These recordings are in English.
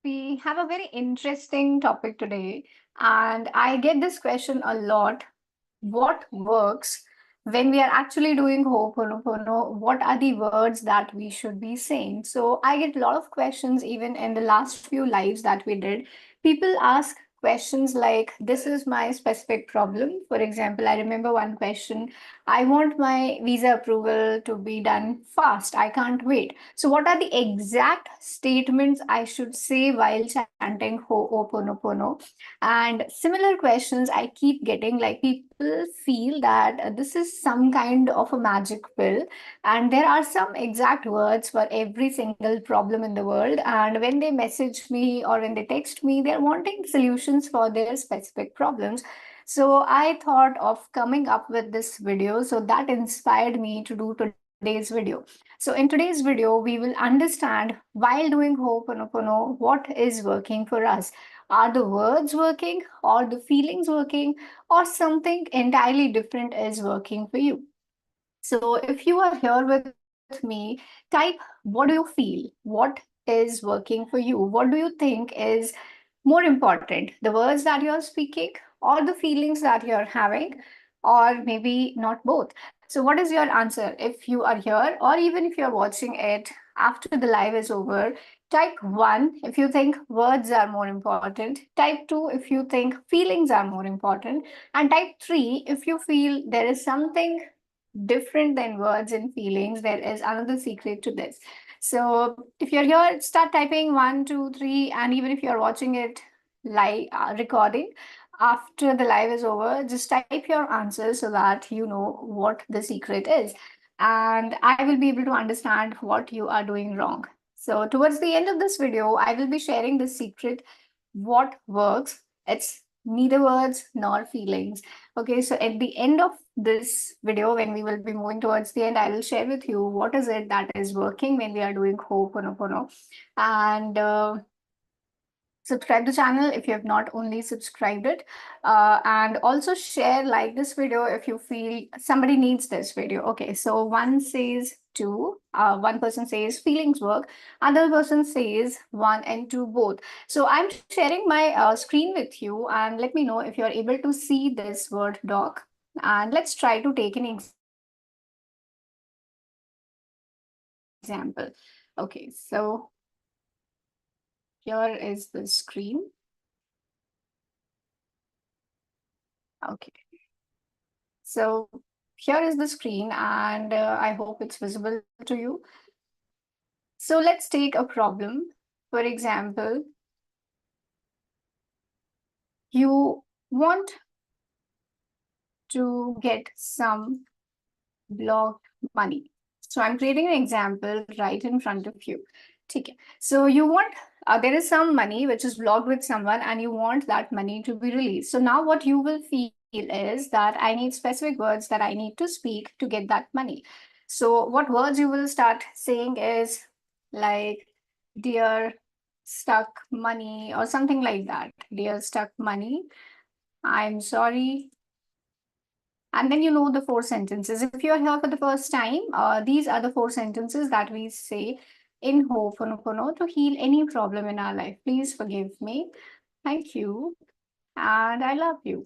we have a very interesting topic today, and I get this question a lot. What works when we are actually doing Ho'oponopono? What are the words that we should be saying? So I get a lot of questions even in the last few lives that we did. People ask questions like, this is my specific problem. For example, I remember one question, I want my visa approval to be done fast. I can't wait. So, what are the exact statements I should say while chanting Ho'oponopono? And similar questions I keep getting, like people feel that this is some kind of a magic pill, and there are some exact words for every single problem in the world. And when they message me or when they text me, they're wanting solutions for their specific problems. So I thought of coming up with this video. So that inspired me to do today's video. So in today's video, we will understand while doing Ho'oponopono, what is working for us. Are the words working, or the feelings working, or something entirely different is working for you? So if you are here with me, type, what do you feel? What is working for you? What do you think is more important? The words that you're speaking, or the feelings that you're having, or maybe not both? So, what is your answer? If you are here, or even if you're watching it after the live is over, type one if you think words are more important, type two if you think feelings are more important, and type three if you feel there is something different than words and feelings. There is another secret to this. So if you're here, start typing one, two, three, and even if you're watching it live recording after the live is over, just type your answers so that you know what the secret is. And I will be able to understand what you are doing wrong. So towards the end of this video, I will be sharing the secret, what works. It's neither words nor feelings. Okay, so at the end of this video, when we will be moving towards the end, I will share with you what is it that is working when we are doing Ho'oponopono. And subscribe the channel if you have not only subscribed it, and also share, like this video if you feel somebody needs this video. Okay, so one says two, one person says feelings work, other person says one and two both. So I'm sharing my screen with you, and let me know if you're able to see this word doc, and let's try to take an example. Okay, so here is the screen. Okay, so here is the screen, and I hope it's visible to you. So let's take a problem. For example, you want to get some blocked money. So I'm creating an example right in front of you. Okay. So you want, there is some money which is blocked with someone, and you want that money to be released. So now what you will feel is that I need specific words that I need to speak to get that money. So what words you will start saying is like, dear stuck money, or something like that. Dear stuck money, I'm sorry. And then you know the four sentences. If you're here for the first time, these are the four sentences that we say in Ho'oponopono to heal any problem in our life. Please forgive me. Thank you. And I love you.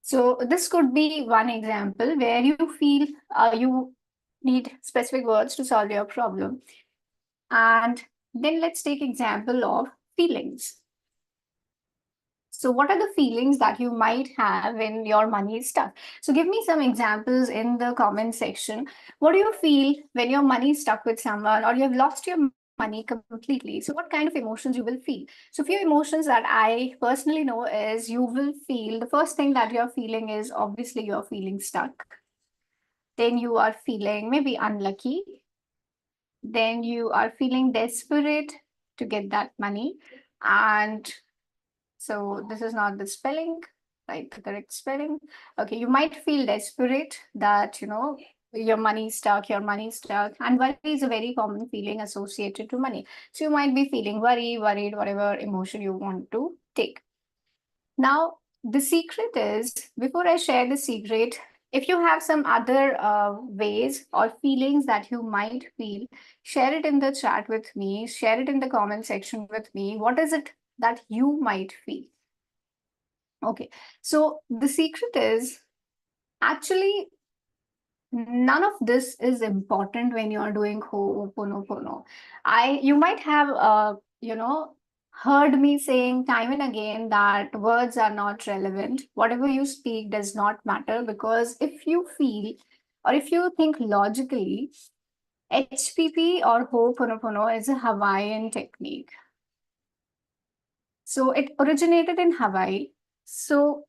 So this could be one example where you feel you need specific words to solve your problem. And then let's take example of feelings. So, what are the feelings that you might have when your money is stuck? So, give me some examples in the comment section. What do you feel when your money is stuck with someone, or you have lost your money completely? So, what kind of emotions you will feel? So, few emotions that I personally know is you will feel, the first thing that you're feeling is obviously you're feeling stuck. Then you are feeling maybe unlucky. Then you are feeling desperate to get that money. And so this is not the spelling, right? The correct spelling. Okay, you might feel desperate that, your money is stuck. And worry is a very common feeling associated to money. So you might be feeling worried, whatever emotion you want to take. Now, the secret is, before I share the secret, If you have some other ways or feelings that you might feel, share it in the chat with me, share it in the comment section with me. What is it that you might feel? Okay, so the secret is actually none of this is important when you are doing Ho'oponopono. You might have, heard me saying time and again that words are not relevant. Whatever you speak does not matter, because if you feel or if you think logically, HPP or Ho'oponopono is a Hawaiian technique. So it originated in Hawaii. So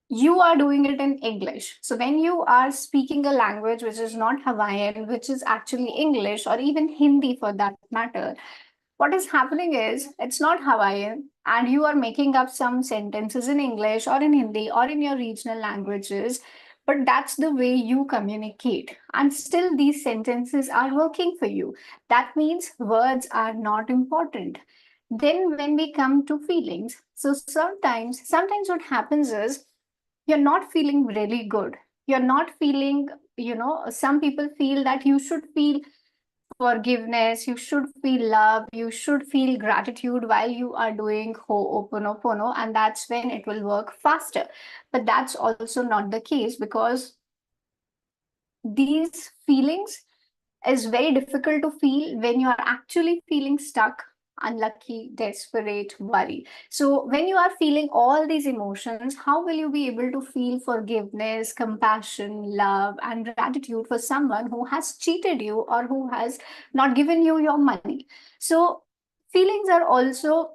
you are doing it in English. So when you are speaking a language which is not Hawaiian, which is actually English or even Hindi for that matter, what is happening is it's not Hawaiian, and you are making up some sentences in English or in Hindi or in your regional languages, but that's the way you communicate. And still, these sentences are working for you. That means words are not important. Then, when we come to feelings, so sometimes what happens is you're not feeling really good. You're not feeling, some people feel that you should feel forgiveness, you should feel love, you should feel gratitude while you are doing Ho'oponopono, and that's when it will work faster. But that's also not the case, because these feelings is very difficult to feel when you are actually feeling stuck, unlucky, desperate, worry. So when you are feeling all these emotions, how will you be able to feel forgiveness, compassion, love, and gratitude for someone who has cheated you or who has not given you your money? So feelings are also,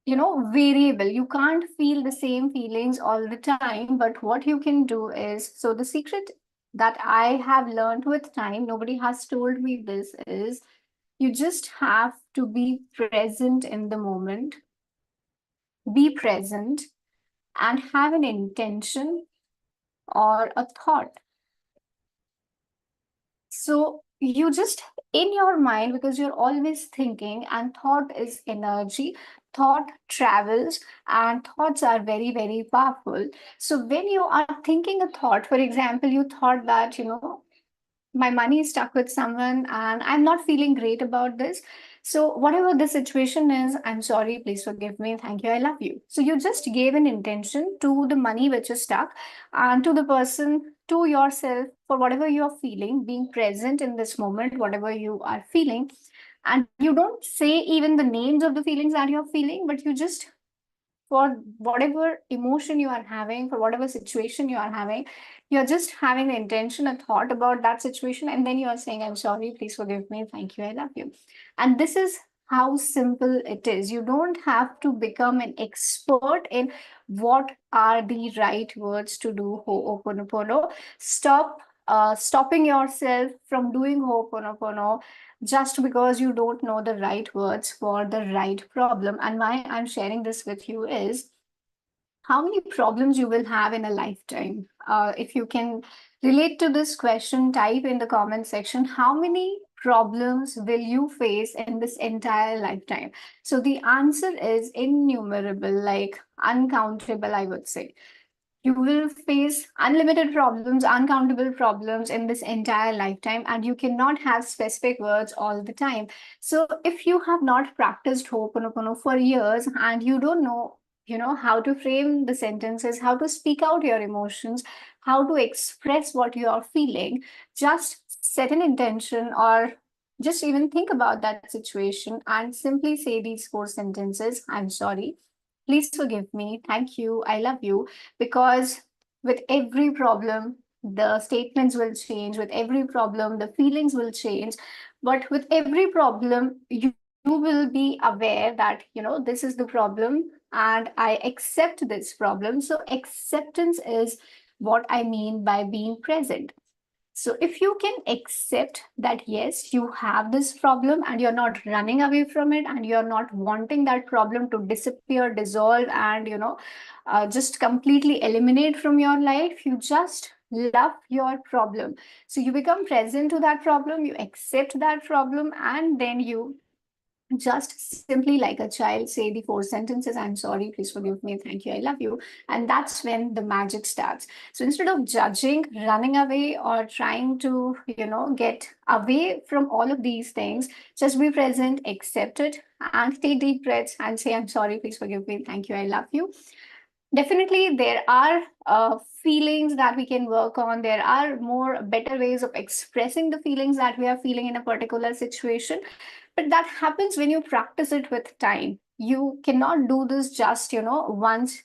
variable. You can't feel the same feelings all the time, but what you can do is, so the secret that I have learned with time, nobody has told me this, is you just have to be present in the moment, be present, and have an intention or a thought. So you just, in your mind, because you're always thinking, and thought is energy, thought travels, and thoughts are very, very powerful. So when you are thinking a thought, for example, you thought that, my money is stuck with someone and I'm not feeling great about this. So, whatever the situation is, I'm sorry, please forgive me, thank you, I love you. So, you just gave an intention to the money which is stuck, and to the person, to yourself, for whatever you're feeling, being present in this moment, whatever you are feeling. And you don't say even the names of the feelings that you're feeling, but you just, for whatever emotion you are having, for whatever situation you are having, you're just having the intention, a thought about that situation, and then you are saying, I'm sorry, please forgive me, thank you, I love you. And this is how simple it is. You don't have to become an expert in what are the right words to do Ho'oponopono. Stopping yourself from doing Ho'oponopono just because you don't know the right words for the right problem. And why I'm sharing this with you is how many problems you will have in a lifetime. If you can relate to this question, type in the comment section how many problems will you face in this entire lifetime. So the answer is innumerable, like uncountable, I would say. You will face unlimited problems, uncountable problems in this entire lifetime, and you cannot have specific words all the time. So, if you have not practiced Ho'oponopono for years and you don't know, how to frame the sentences, how to speak out your emotions, how to express what you are feeling, just set an intention or just even think about that situation and simply say these four sentences. I'm sorry. Please forgive me. Thank you. I love you. Because with every problem, the statements will change. With every problem, the feelings will change. But with every problem, you will be aware that, this is the problem and I accept this problem. So, acceptance is what I mean by being present. So, if you can accept that, yes, you have this problem and you're not running away from it and you're not wanting that problem to disappear, dissolve, and, just completely eliminate from your life, you just love your problem. So, you become present to that problem, you accept that problem, and then you just simply like a child, say the four sentences: I'm sorry, please forgive me, thank you, I love you. And that's when the magic starts. So instead of judging, running away, or trying to, get away from all of these things, just be present, accept it, and take deep breaths and say, I'm sorry, please forgive me, thank you, I love you. Definitely, there are feelings that we can work on. There are more better ways of expressing the feelings that we are feeling in a particular situation. But that happens when you practice it with time. You cannot do this just, once,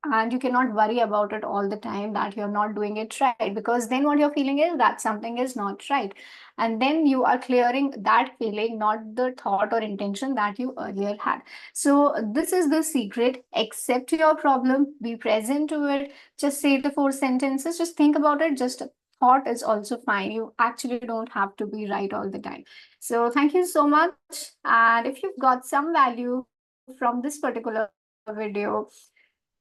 and you cannot worry about it all the time that you're not doing it right, because then what you're feeling is that something is not right. And then you are clearing that feeling, not the thought or intention that you earlier had. So this is the secret: accept your problem, be present to it, just say the four sentences, just think about it, just a thought is also fine. You actually don't have to be right all the time. So thank you so much. And if you've got some value from this particular video,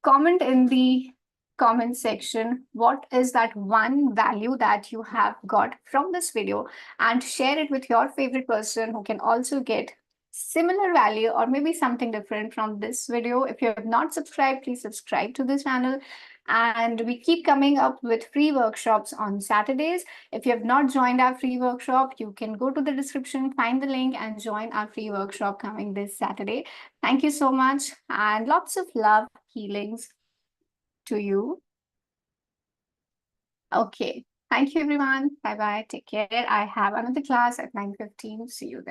comment in the comment section what is that one value that you have got from this video, and share it with your favorite person who can also get similar value or maybe something different from this video. If you have not subscribed, please subscribe to this channel. And we keep coming up with free workshops on Saturdays. If you have not joined our free workshop, you can go to the description, find the link, and join our free workshop coming this Saturday. Thank you so much, and lots of love, healings to you. Okay. Thank you, everyone. Bye bye. Take care. I have another class at 9:15. See you there.